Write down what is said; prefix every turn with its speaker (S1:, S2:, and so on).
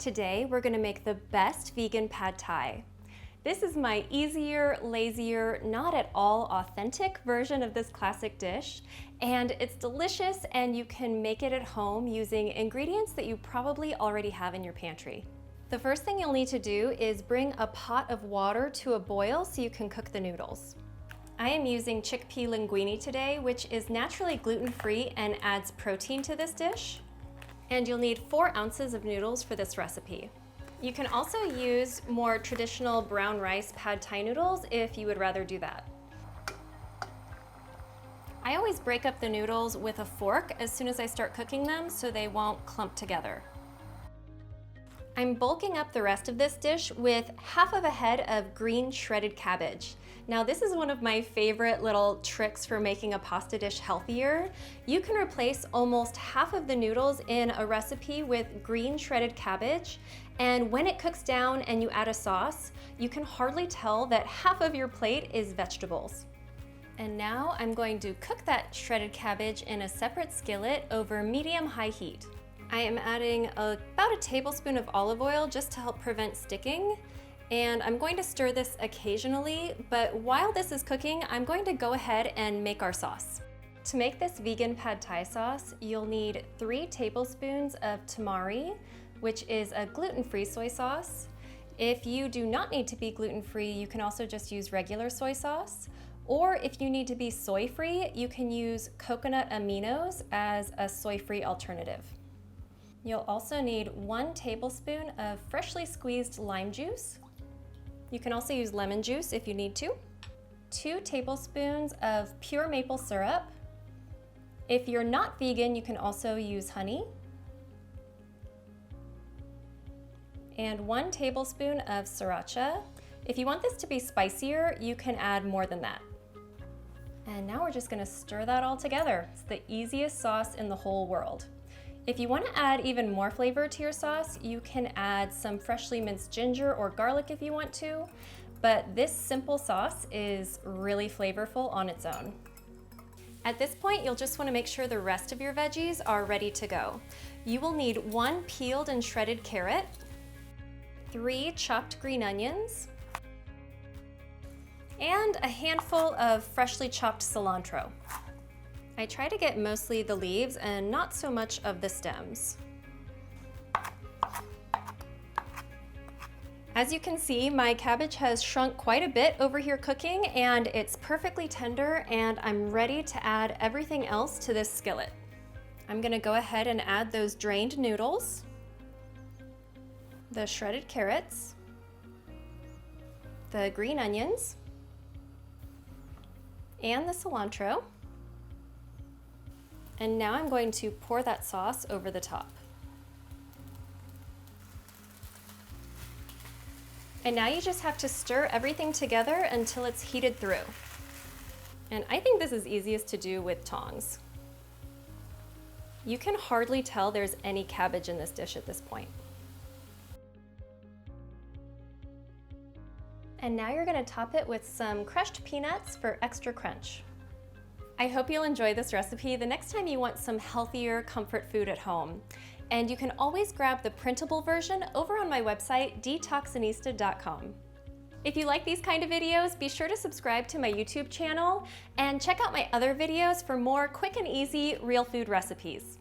S1: Today we're going to make the best vegan pad thai. This is my easier, lazier, not at all authentic version of this classic dish, and it's delicious and you can make it at home using ingredients that you probably already have in your pantry. The first thing you'll need to do is bring a pot of water to a boil so you can cook the noodles. I am using chickpea linguine today, which is naturally gluten-free and adds protein to this dish. And you'll need 4 ounces of noodles for this recipe. You can also use more traditional brown rice pad thai noodles if you would rather do that. I always break up the noodles with a fork as soon as I start cooking them so they won't clump together. I'm bulking up the rest of this dish with half of a head of green shredded cabbage. Now this is one of my favorite little tricks for making a pasta dish healthier. You can replace almost half of the noodles in a recipe with green shredded cabbage, and when it cooks down and you add a sauce, you can hardly tell that half of your plate is vegetables. And now I'm going to cook that shredded cabbage in a separate skillet over medium-high heat. I am adding about a tablespoon of olive oil just to help prevent sticking. And I'm going to stir this occasionally, but while this is cooking, I'm going to go ahead and make our sauce. To make this vegan pad thai sauce, you'll need 3 tablespoons of tamari, which is a gluten-free soy sauce. If you do not need to be gluten-free, you can also just use regular soy sauce. Or if you need to be soy-free, you can use coconut aminos as a soy-free alternative. You'll also need 1 tablespoon of freshly squeezed lime juice. You can also use lemon juice if you need to. 2 tablespoons of pure maple syrup. If you're not vegan, you can also use honey. And 1 tablespoon of sriracha. If you want this to be spicier, you can add more than that. And now we're just gonna stir that all together. It's the easiest sauce in the whole world. If you want to add even more flavor to your sauce, you can add some freshly minced ginger or garlic if you want to, but this simple sauce is really flavorful on its own. At this point, you'll just want to make sure the rest of your veggies are ready to go. You will need 1 peeled and shredded carrot, 3 chopped green onions, and a handful of freshly chopped cilantro. I try to get mostly the leaves and not so much of the stems. As you can see, my cabbage has shrunk quite a bit over here cooking, and it's perfectly tender, and I'm ready to add everything else to this skillet. I'm gonna go ahead and add those drained noodles, the shredded carrots, the green onions, and the cilantro. And now I'm going to pour that sauce over the top. And now you just have to stir everything together until it's heated through. And I think this is easiest to do with tongs. You can hardly tell there's any cabbage in this dish at this point. And now you're going to top it with some crushed peanuts for extra crunch. I hope you'll enjoy this recipe the next time you want some healthier comfort food at home. And you can always grab the printable version over on my website, detoxanista.com. If you like these kind of videos, be sure to subscribe to my YouTube channel and check out my other videos for more quick and easy real food recipes.